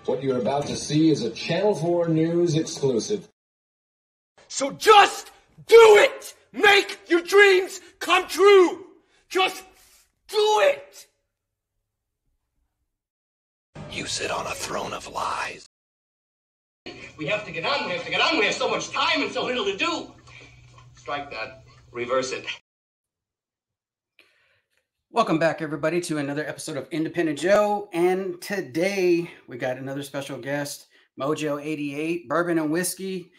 What you're about to see is a Channel 4 News exclusive. So just do it! Make your dreams come true! Just do it! You sit on a throne of lies. We have to get on, we have so much time and so little to do. Strike that. Reverse it. Welcome back, everybody, to another episode of Independent Joe. And today we got another special guest, Mojo88, Bourbon and Whiskey,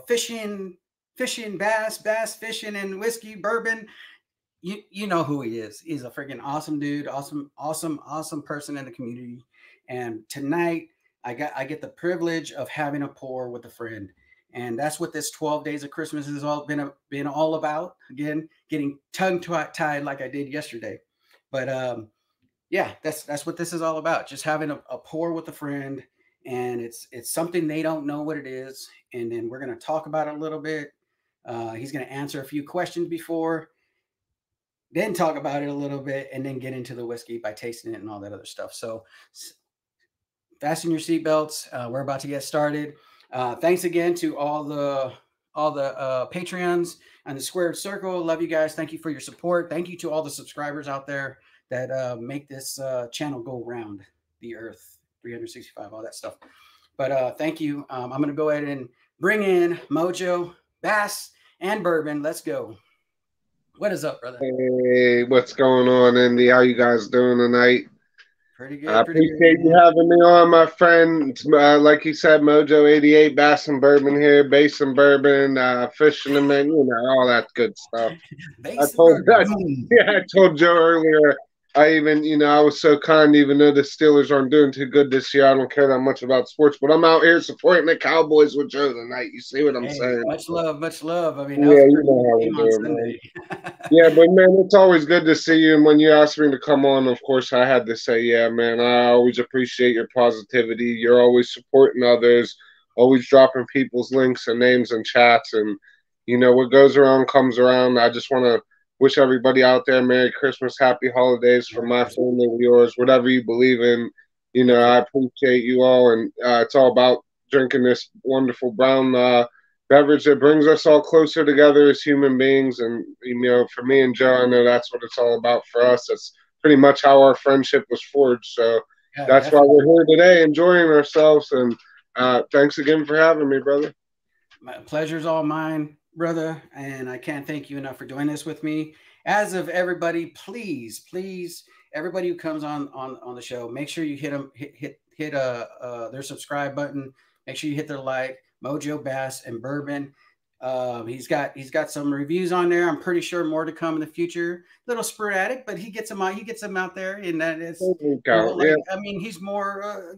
fishing, bass fishing and whiskey, bourbon. You know who he is. He's a freaking awesome dude, awesome person in the community. And tonight I get the privilege of having a pour with a friend. And that's what this 12 days of Christmas has all been all about. Again, getting tongue-tied like I did yesterday. But yeah, that's what this is all about. Just having a pour with a friend. And it's something they don't know what it is. And then we're going to talk about it a little bit. He's going to answer a few questions before, then talk about it a little bit, and then get into the whiskey by tasting it and all that other stuff. So fasten your seatbelts. We're about to get started. Thanks again to all the Patreons and the Squared Circle. Love you guys. Thank you for your support. Thank you to all the subscribers out there that make this channel go around the earth, 365, all that stuff. But thank you. I'm going to go ahead and bring in Mojo, Bass, and Bourbon. Let's go. What is up, brother? Hey, what's going on, Indy? How you guys doing tonight? Pretty good. I appreciate you having me on, my friend. Like you said, Mojo88, Bass and Bourbon here, Bass and Bourbon, fishing and men, all that good stuff. I told Joe earlier. I was so kind, even though the Steelers aren't doing too good this year. I don't care that much about sports, but I'm out here supporting the Cowboys with Joe tonight. You see what I'm saying? Much love, much love. I mean, yeah, you know how we do, man. Yeah, but man, it's always good to see you. And when you asked me to come on, of course, I had to say, yeah, man, I always appreciate your positivity. You're always supporting others, always dropping people's links and names and chats. And, what goes around comes around. I just want to wish everybody out there Merry Christmas, Happy Holidays from my family to yours, whatever you believe in. I appreciate you all. And it's all about drinking this wonderful brown beverage that brings us all closer together as human beings. And, for me and Joe, I know that's what it's all about for us. That's pretty much how our friendship was forged. So that's why we're here today, enjoying ourselves. And thanks again for having me, brother. My pleasure's all mine, brother. And I can't thank you enough for doing this with me. As of everybody, please, everybody who comes on the show, make sure you hit their subscribe button. Make sure you hit their like. Mojo, Bass, and Bourbon. He's got some reviews on there. I'm pretty sure more to come in the future. Little sporadic, but he gets them out. He gets them out there, and that is. I mean, he's more.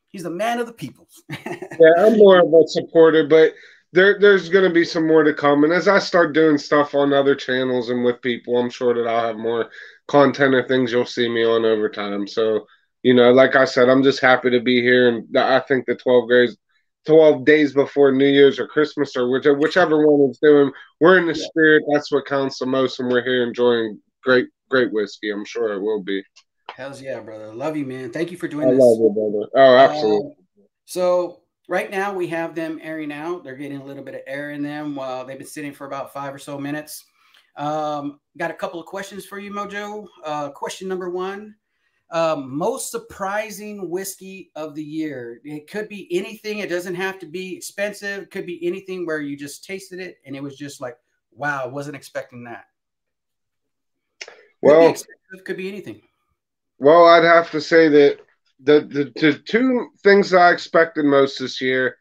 He's the man of the people. Yeah, I'm more of a supporter, but there's going to be some more to come. And as I start doing stuff on other channels and with people, I'm sure that I'll have more content or things you'll see me on over time. So, like I said, I'm just happy to be here, and I think the 12 days before New Year's or Christmas or whichever one is doing, we're in the spirit. That's what counts the most, and we're here enjoying great whiskey. I'm sure it will be. Hells yeah, brother. Love you, man. Thank you for doing this. I love you, brother. Oh, absolutely. So right now we have them airing out. They're getting a little bit of air in them while they've been sitting for about 5 or so minutes. Got a couple of questions for you, Mojo. Question number 1. Most surprising whiskey of the year. It could be anything. It doesn't have to be expensive. It could be anything where you just tasted it and it was just like, wow, wasn't expecting that. Could be expensive, could be anything. Well, I'd have to say that the two things that I expected most this year,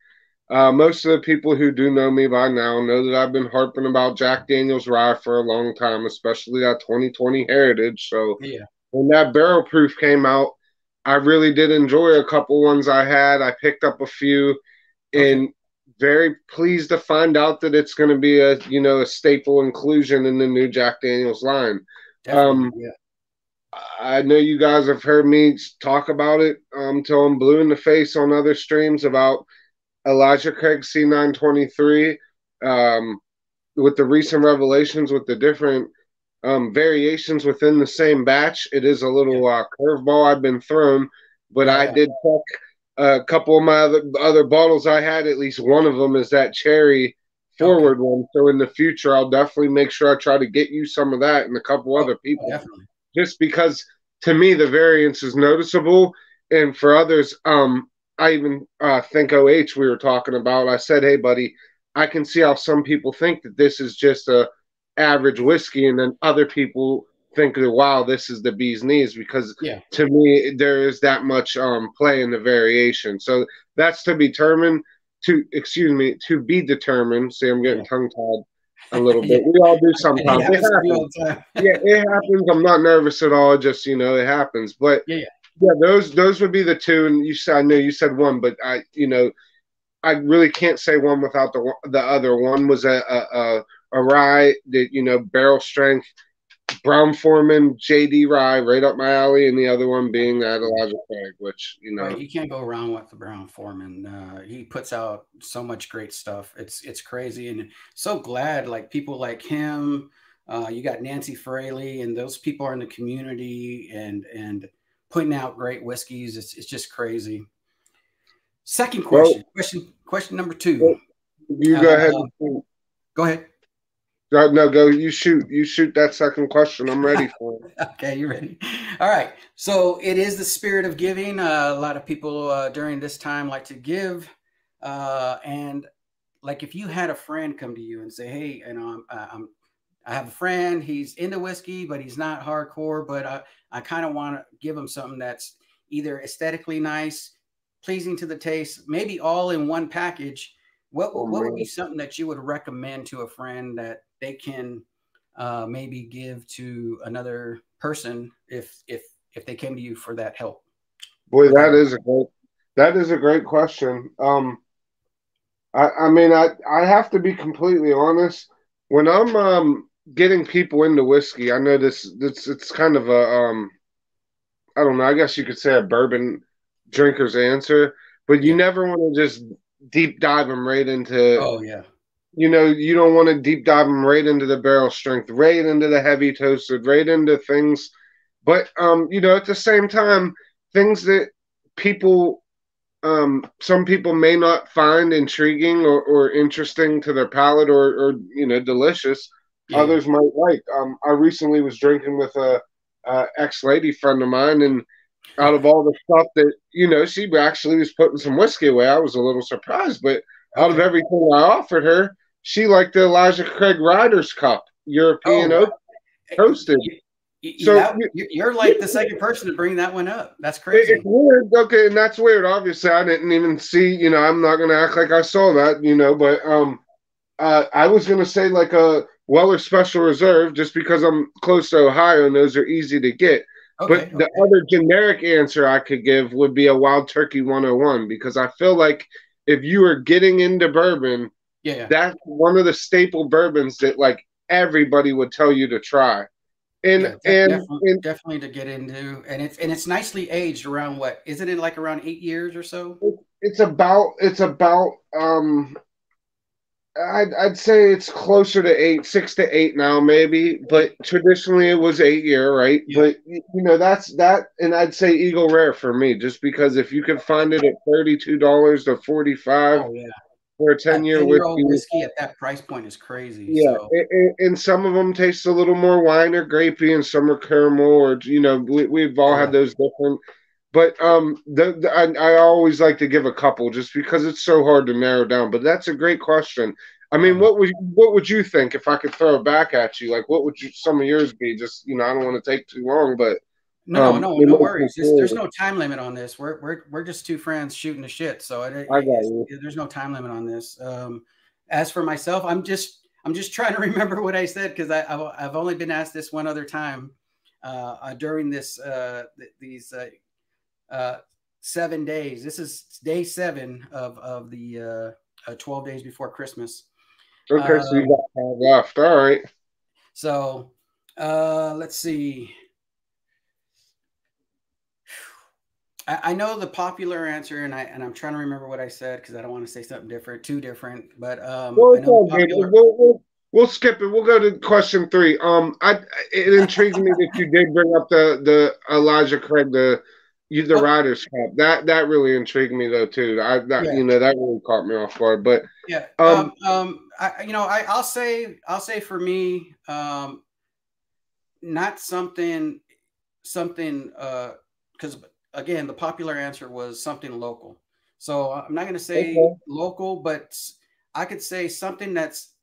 most of the people who do know me by now know that I've been harping about Jack Daniel's Rye for a long time, especially that 2020 Heritage. So yeah. When that barrel proof came out, I really did enjoy a couple ones I had. I picked up a few, and very pleased to find out that it's going to be a staple inclusion in the new Jack Daniel's line. Yeah. I know you guys have heard me talk about it till I'm blue in the face on other streams about Elijah Craig C923 with the recent revelations with the different variations within the same batch. It is a little curveball I've been thrown, but I did check a couple of my other bottles I had. At least one of them is that cherry forward one. So in the future, I'll definitely make sure I try to get you some of that and a couple other people. Definitely. Just because to me the variance is noticeable, and for others, I even think OH we were talking about. I said, hey, buddy, I can see how some people think that this is just a average whiskey, and then other people think that wow, this is the bee's knees, because to me there is that much play in the variation. So that's to be determined. To be determined. See, I'm getting tongue tied a little bit. We all do sometimes. It happens. It happens. I'm not nervous at all. Just it happens. But those would be the two. And I know you said one, but I really can't say one without the other. One was a rye that barrel strength, Brown-Forman JD rye, right up my alley, and the other one being that Elijah Craig, which Right, you can't go wrong with the Brown-Forman. He puts out so much great stuff. It's crazy, and so glad like people like him. You got Nancy Fraley, and those people are in the community and putting out great whiskeys. It's just crazy. Second question. Question number 2. You go ahead. Go ahead. No, go. You shoot. You shoot that second question. I'm ready for it. Okay, you ready? All right. So it is the spirit of giving. A lot of people during this time like to give, and like if you had a friend come to you and say, "Hey, I have a friend. He's into whiskey, but he's not hardcore. But I kind of want to give him something that's either aesthetically nice, pleasing to the taste, maybe all in one package." What would be something that you would recommend to a friend that they can maybe give to another person if they came to you for that help? Boy, that is a great question. I mean, I have to be completely honest. When I'm getting people into whiskey, I know it's kind of a I don't know. I guess you could say a bourbon drinker's answer, but you never want to just deep dive them right into. Oh yeah. You don't want to deep dive them right into the barrel strength, right into the heavy toasted, right into things. But at the same time, things that some people may not find intriguing or interesting to their palate or delicious. Others might like. I recently was drinking with a ex-lady friend of mine, and out of all the stuff that she actually was putting some whiskey away, I was a little surprised. But out of everything I offered her, she liked the Elijah Craig Riders Cup European Oak toasted. So you're like the second person to bring that one up. That's crazy. It's weird. Okay, and that's weird. Obviously, I didn't even see. I'm not going to act like I saw that. But I was going to say like a Weller Special Reserve, just because I'm close to Ohio and those are easy to get. But the other generic answer I could give would be a Wild Turkey 101, because I feel like if you are getting into bourbon, that's one of the staple bourbons that like everybody would tell you to try. And definitely to get into, and it's nicely aged around what? Isn't it like around 8 years or so? It's about I'd say it's closer to 6 to 8 now, maybe, but traditionally it was 8 year, right? But that's that, and I'd say Eagle Rare for me, just because if you can find it at $32 to $45 for a 10-year whiskey at that price point is crazy. Yeah, so. and some of them taste a little more wine or grapey, and some are caramel, or we've all had those different. But I always like to give a couple, just because it's so hard to narrow down. But that's a great question. I mean, what would you think if I could throw it back at you? Like, what would some of yours be? Just I don't want to take too long, but no worries. There's no time limit on this. We're just two friends shooting the shit. So there's no time limit on this. As for myself, I'm just trying to remember what I said, because I've only been asked this one other time during these 7 days. This is day 7 of the 12 days before Christmas. Okay, so you got 5 left. All right. So let's see. I know the popular answer, and I'm trying to remember what I said, because I don't want to say something too different. But we'll skip it. We'll go to question 3. It intrigues me that you did bring up the Elijah Craig, the The Riders Cup. That really intrigued me though too. That Yeah. that really caught me off guard. But Yeah. I'll say for me, not something because again, the popular answer was something local. So I'm not going to say local, but I could say something that's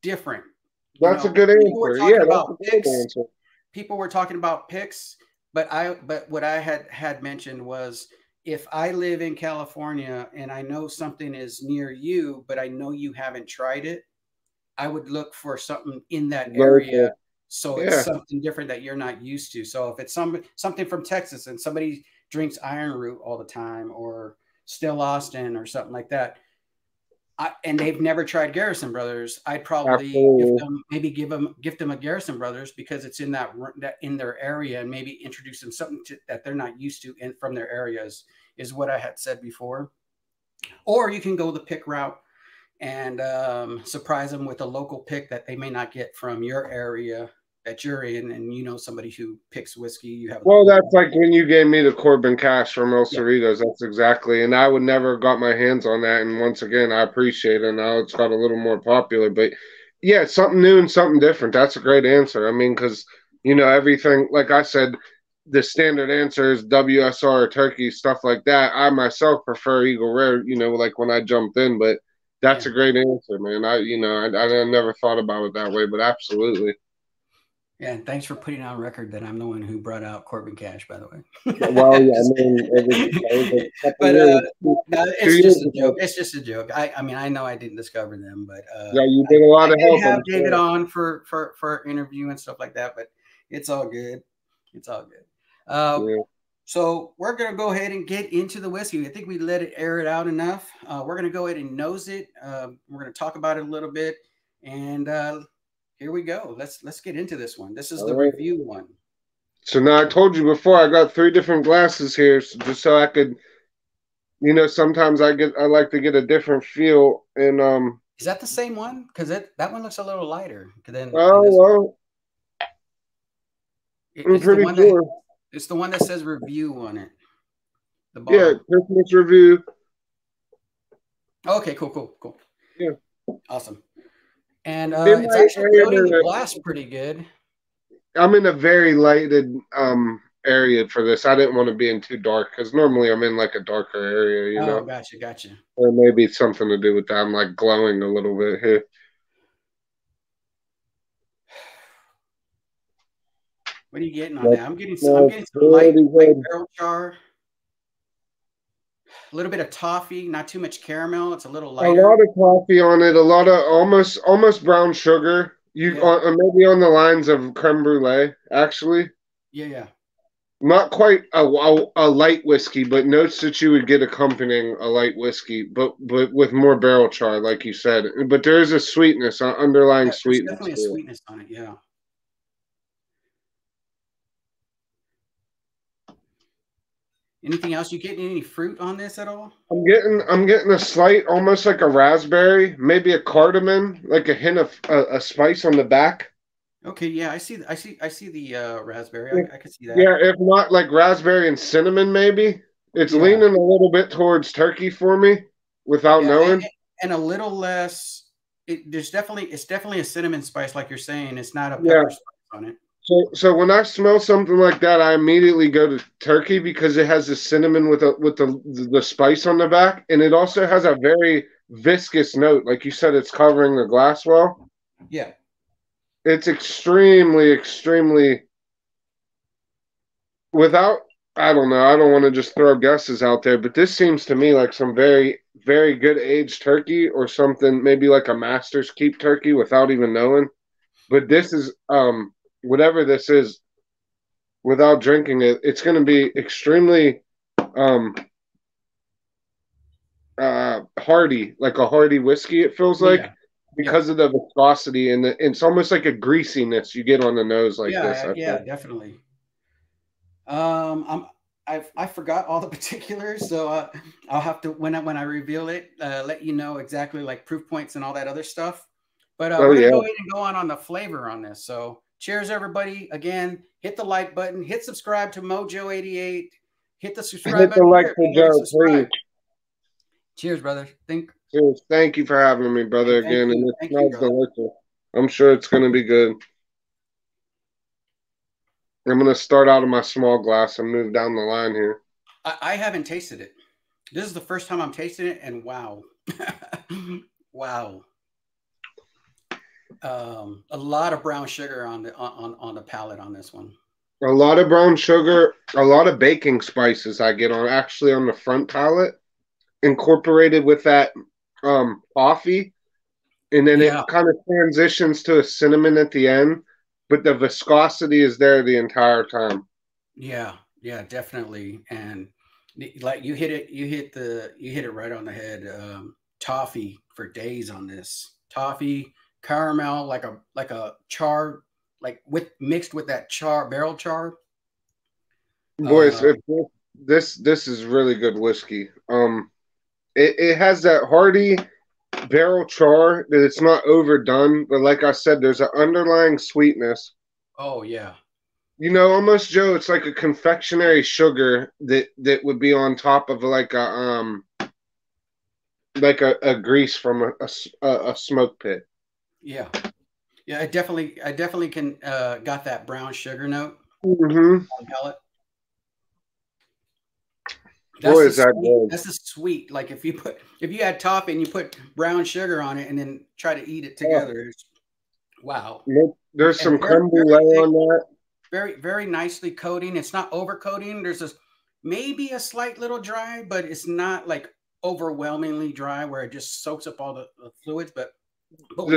different. That's a good answer. Yeah, that's a good picks. answer. People were talking about picks, but what I had mentioned was, if I live in California and I know something is near you, but I know you haven't tried it, I would look for something in that area. So it's something different that you're not used to. So if it's something from Texas and somebody drinks Iron Root all the time, or Still Austin or something like that, and they've never tried Garrison Brothers, I'd probably gift them a Garrison Brothers, because it's in that in their area, and maybe introduce them something that they're not used to from their areas, is what I had said before. Or you can go the pick route and surprise them with a local pick that they may not get from your area that you're in, and somebody who picks whiskey. That's like when you gave me the Corbin Cash from El Cerritos. That's exactly, and I would never have got my hands on that. And once again, I appreciate it. Now it's got a little more popular, but yeah, something new and something different. That's a great answer. I mean, because everything, like I said, the standard answer is WSR or turkey, stuff like that. I myself prefer Eagle Rare, like when I jumped in, but that's a great answer, man. I never thought about it that way, but absolutely. Yeah, and thanks for putting on record that I'm the one who brought out Corbin Cash, by the way. Well, yeah, I mean, but it's just a joke. It's just a joke. I mean, I know I didn't discover them, but yeah, you did a lot of help. I have David on for interview and stuff like that, but it's all good. It's all good. So we're gonna go ahead and get into the whiskey. I think we let it air it out enough. We're gonna go ahead and nose it. We're gonna talk about it a little bit, and here we go. Let's get into this one. This is the review one. So now, I told you before, I got 3 different glasses here, just so I could, sometimes I like to get a different feel. And is that the same one? Because that one looks a little lighter than. Well, I'm pretty sure. It's the one that says review on it. The bottle. Yeah, Christmas review. Okay, cool. Yeah, awesome. And it's actually coating the glass pretty good. I'm in a very lighted area for this. I didn't want to be in too dark, because normally I'm in like a darker area, Oh, gotcha. Or maybe it's something to do with that. I'm like glowing a little bit here. What are you getting on that? I'm getting some light barrel char. A little bit of toffee, not too much caramel. It's a little lighter. A lot of coffee on it. A lot of almost brown sugar. Maybe on the lines of creme brulee, actually. Yeah. Not quite a light whiskey, but notes that you would get accompanying a light whiskey, but with more barrel char, like you said. But there is a sweetness, underlying sweetness. There's definitely a sweetness on it, yeah. Anything else? You getting any fruit on this at all? I'm getting a slight, almost like a raspberry, maybe a cardamom, like a hint of a spice on the back. Okay, yeah, I see the raspberry. I can see that. Yeah, if not like raspberry and cinnamon, maybe. It's leaning a little bit towards turkey for me, without knowing. And a little less. It's definitely a cinnamon spice, like you're saying. It's not a pepper spice on it. So when I smell something like that, I immediately go to turkey, because it has the cinnamon with the spice on the back, and it also has a very viscous note. Like you said, it's covering the glass well. Yeah. It's extremely, extremely, I don't know, I don't want to just throw guesses out there, but this seems to me like some very, very good aged turkey, or something, maybe like a master's keep turkey without even knowing. But this is, whatever this is, without drinking it, it's going to be extremely hearty, like a hearty whiskey, it feels like. Because of the viscosity, and it's almost like a greasiness you get on the nose like this. Yeah, definitely. I forgot all the particulars, so I'll have to, when I reveal it, let you know exactly, like proof points and all that other stuff. But we're gonna go ahead and go on the flavor on this. So cheers, everybody! Again, hit the like button, hit subscribe to Mojo 88. hit the subscribe Hit the button like here if for you haven't Joe, subscribed. please. Cheers, brother. Cheers. Thank you for having me, brother, Hey, again. And it thank you, smells brother. delicious. I'm sure it's going to be good. I'm going to start out of my small glass and move down the line here. I haven't tasted it. This is the first time I'm tasting it, and wow. Wow. A lot of brown sugar on the palate on this one. A lot of brown sugar, a lot of baking spices I get on actually on the front palate, incorporated with that coffee, and then Yeah. it kind of transitions to a cinnamon at the end, but the viscosity is there the entire time. Yeah, definitely. And like you hit it right on the head. Toffee for days on this. Toffee, caramel, like a char, like mixed with that barrel char. Boys, if this is really good whiskey. It has that hearty barrel char that it's not overdone, but like I said, there's an underlying sweetness. Oh yeah. You know, almost Joe, it's like a confectionery sugar that would be on top of like a grease from a smoke pit. Yeah. Yeah, I definitely can got that brown sugar note Mm-hmm. on palate. Boy, is that good. That's a sweet. Like if you add toffee and you put brown sugar on it and then try to eat it together. Wow. There's some very, creme brulee on that. Very, very nicely coating. It's not over coating. There's maybe a slight little dry, but it's not like overwhelmingly dry where it just soaks up all the fluids. But when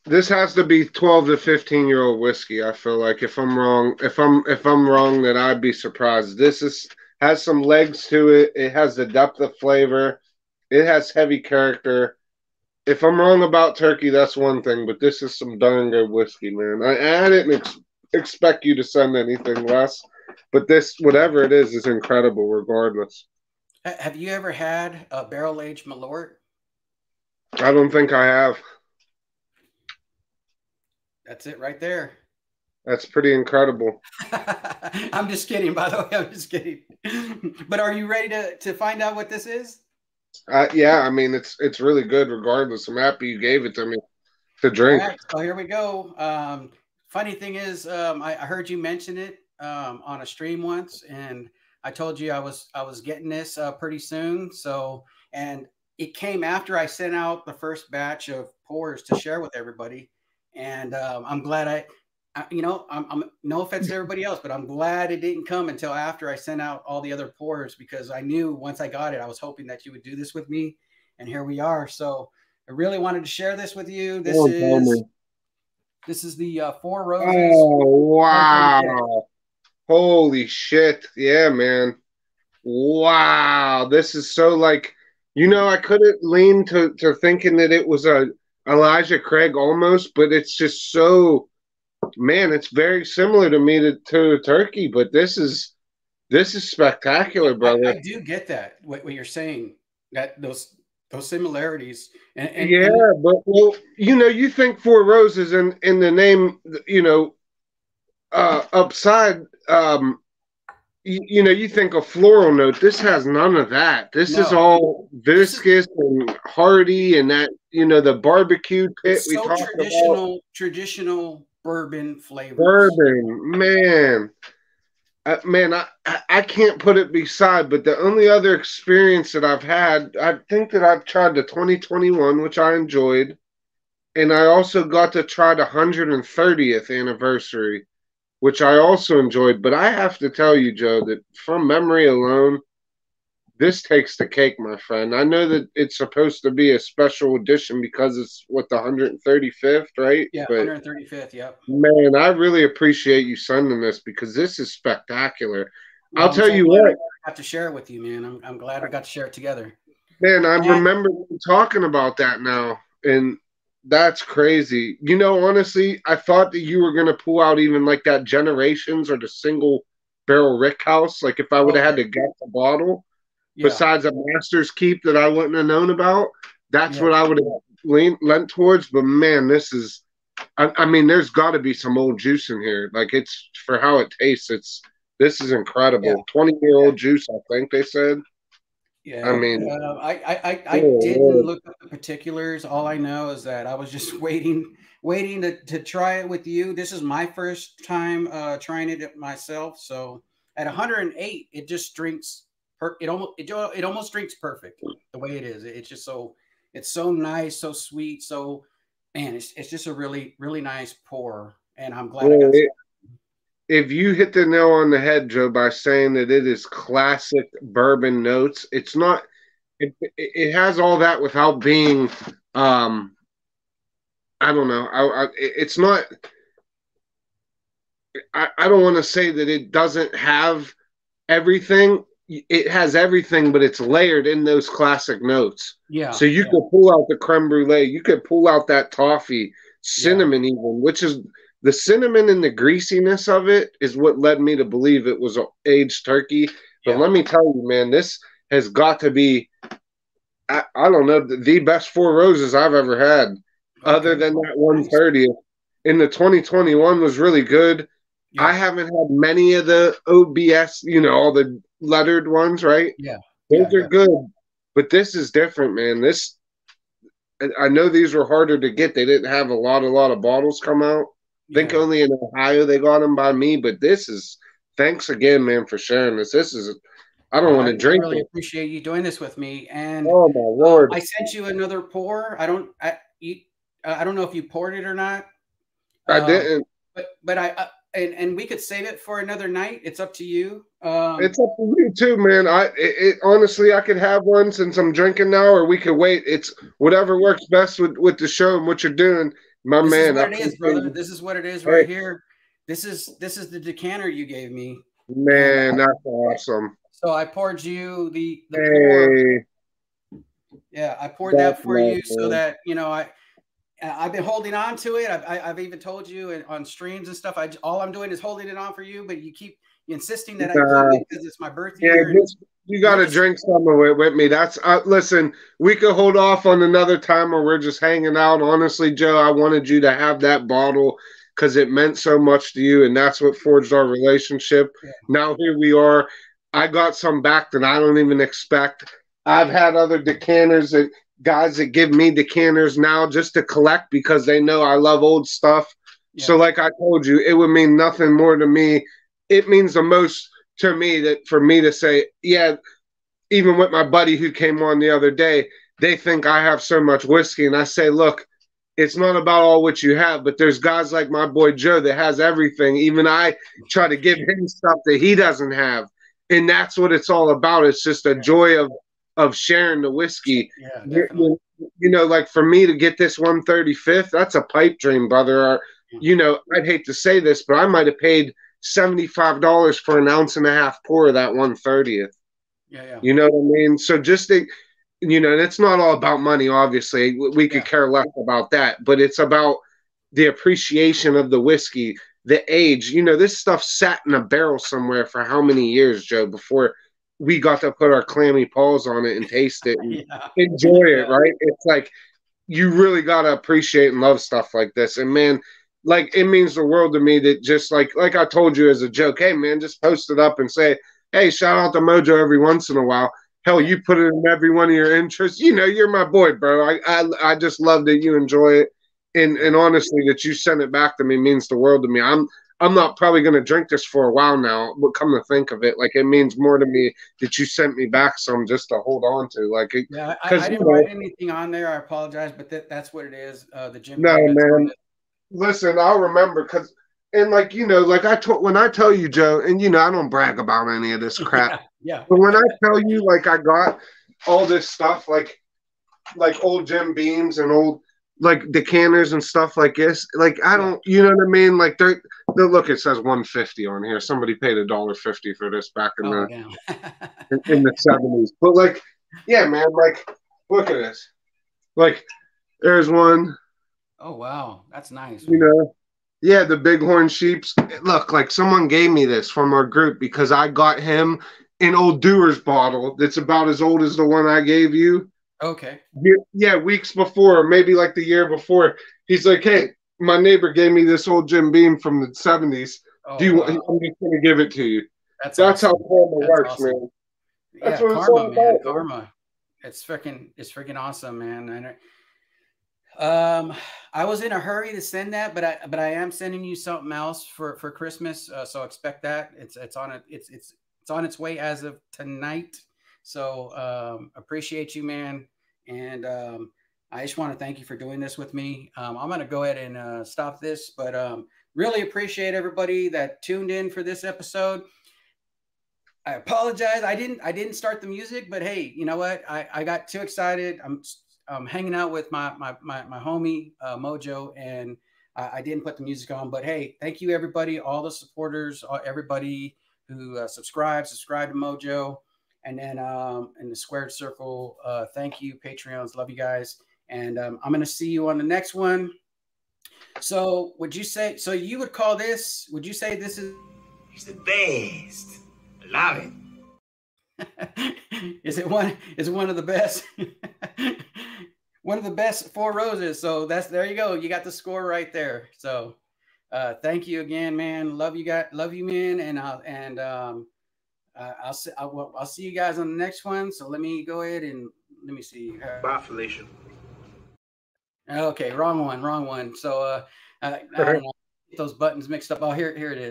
this has to be 12 to 15-year-old whiskey. I feel like if I'm wrong, if I'm wrong, then I'd be surprised. This has some legs to it. It has the depth of flavor. It has heavy character. If I'm wrong about turkey, that's one thing, but this is some darn good whiskey, man. I didn't expect you to send anything less, but this, whatever it is incredible regardless. Have you ever had a barrel-aged Malort? I don't think I have. That's it right there. That's pretty incredible. I'm just kidding, by the way. I'm just kidding. But are you ready to find out what this is? Yeah, I mean, it's really good regardless. I'm happy you gave it to me to drink. All right, so here we go. Funny thing is, I heard you mention it on a stream once, and I told you I was getting this pretty soon. So, and it came after I sent out the first batch of pours to share with everybody, and I'm glad I'm no offense to everybody else, but I'm glad it didn't come until after I sent out all the other pours, because I knew once I got it, I was hoping that you would do this with me, and here we are. So I really wanted to share this with you. This is the Four Roses. Oh wow! Holy shit! Yeah, man. Wow, this is so like, I couldn't lean to thinking that it was a Elijah Craig almost, but it's just so. Man, it's very similar to me to turkey, but this is spectacular, brother. I do get that what you're saying, that those similarities, and yeah, but well, you think Four Roses in the name, upside, you think a floral note. This has none of that. This is all viscous and hearty, and that the barbecue pit we talked about. Traditional bourbon flavors. Bourbon, man. I can't put it beside, but the only other experience that I've had, I think that I've tried the 2021, which I enjoyed, and I also got to try the 130th anniversary, which I also enjoyed. But I have to tell you, Joe, that from memory alone, this takes the cake, my friend. I know that it's supposed to be a special edition because it's the 135th, right? Yeah, 135th. Yep. Man, I really appreciate you sending this because this is spectacular. Well, I'll tell you what. I got to share it with you, man. I'm glad we got to share it together. Man, I remember talking about that now, and that's crazy. Honestly, I thought that you were going to pull out even like that Generations or the single barrel Rick House. Like if I would have had to guess a bottle. Yeah. Besides a Master's Keep that I wouldn't have known about, that's what I would have lent towards. But man, this is, I mean, there's got to be some old juice in here. Like it's, for how it tastes, This is incredible. 20-year-old juice, I think they said. Yeah, I mean, I didn't look up the particulars. All I know is that I was just waiting to try it with you. This is my first time trying it myself. So at 108, it just drinks. It almost drinks perfect the way it is. It's just it's so nice, so sweet. So man, it's just a really nice pour, and I'm glad I got. If you hit the nail on the head, Joe, by saying that it is classic bourbon notes, it's not. It has all that without being. I don't know. It's not. I don't want to say that it doesn't have everything. It has everything, but it's layered in those classic notes. Yeah. So you could pull out the creme brulee. You could pull out that toffee, cinnamon, even, which is. The cinnamon and the greasiness of it is what led me to believe it was aged turkey. But let me tell you, man, this has got to be, I don't know, the best Four Roses I've ever had, other than that 130th. In the 2021 was really good. Yeah. I haven't had many of the OBS, all the lettered ones, right? Yeah. Those are good. But this is different, man. I know these were harder to get. They didn't have a lot of bottles come out. I think only in Ohio they got them by me, but this is, thanks again, man, for sharing this. This is, I don't want to drink. I really appreciate you doing this with me. And oh my Lord, I sent you another pour. I don't know if you poured it or not. I didn't. But and we could save it for another night. It's up to you. It's up to you too, man. Honestly, I could have one since I'm drinking now, or we could wait. It's whatever works best with the show and what you're doing. This is what it is, brother. This is what it is right here. This is the decanter you gave me. Man, that's awesome. So I poured you the pour. Yeah, I poured that for you so that I've been holding on to it. I've even told you on streams and stuff. All I'm doing is holding it on for you, but you keep insisting that I keep it because it's my birthday. Yeah, you got to drink some of it with me. That's listen. We could hold off on another time, or we're just hanging out. Honestly, Joe, I wanted you to have that bottle because it meant so much to you, and that's what forged our relationship. Yeah. Now here we are. I got some back that I don't even expect. I've had other decanters that guys that give me decanters now just to collect because they know I love old stuff. Yeah. So like I told you, it would mean nothing more to me. It means the most to me that for me to say, yeah, even with my buddy who came on the other day, they think I have so much whiskey. And I say, look, it's not about all what you have, but there's guys like my boy Joe that has everything. Even I try to give him stuff that he doesn't have. And that's what it's all about. It's just a joy of sharing the whiskey. Yeah, definitely. Like for me to get this 135th, that's a pipe dream, brother. I'd hate to say this, but I might have paid $75 for an ounce and a half pour of that 130th. Yeah. You know what I mean? So just and it's not all about money, obviously. We could care less about that, but it's about the appreciation of the whiskey, the age. This stuff sat in a barrel somewhere for how many years, Joe, before we got to put our clammy paws on it and taste it and enjoy it, right? It's like you really got to appreciate and love stuff like this. And, man, like it means the world to me that just like I told you as a joke, hey, man, just post it up and say, hey, shout out to Mojo every once in a while. Hell, you put it in every one of your interests. You're my boy, bro. I just love that you enjoy it. And honestly, that you sent it back to me means the world to me. I'm not probably going to drink this for a while now, but come to think of it, like it means more to me that you sent me back some just to hold on to. Like, I didn't write anything on there. I apologize, but that's what it is. The Jim. No, man. Listen, I'll remember because, and like when I tell you, Joe, and I don't brag about any of this crap. Yeah. But when I tell you, like I got all this stuff, like old Jim Beams and old like decanters and stuff like this, like I don't, you know what I mean? Like the look, it says 150 on here. Somebody paid $1.50 for this back in in the 70s. But like, yeah, man, like look at this. Like there's one. Oh wow, that's nice. Yeah, the Bighorn Sheeps. Look, like someone gave me this from our group because I got him an old Dewar's bottle that's about as old as the one I gave you. Okay. Yeah, weeks before, maybe like the year before. He's like, hey, my neighbor gave me this old Jim Beam from the 70s. I'm just going to give it to you. That's That's awesome. how karma That's works, awesome. man. That's Yeah, what it's all karma, man. about, man. Karma. It's freaking awesome, man. And I was in a hurry to send that, but I am sending you something else for Christmas. So expect that. It's on its way as of tonight. So appreciate you, man. And I just want to thank you for doing this with me. I'm going to go ahead and stop this, but really appreciate everybody that tuned in for this episode. I apologize. I didn't start the music, but hey, you know what? I got too excited. I'm hanging out with my homie Mojo, and I didn't put the music on. But hey, thank you everybody, all the supporters, everybody who subscribe to Mojo, and then in the squared circle. Thank you, Patreons. Love you guys, and I'm gonna see you on the next one. So would you say? So you would call this? Would you say this is? He's the best. Love it. Is it one of the best? One of the best Four Roses. So there you go. You got the score right there. So thank you again, man. Love you guys. Love you, man. And I'll see you guys on the next one. So let me go ahead and let me see. Bye, Felicia. Okay, wrong one. So I don't know, get those buttons mixed up. Oh, here it is.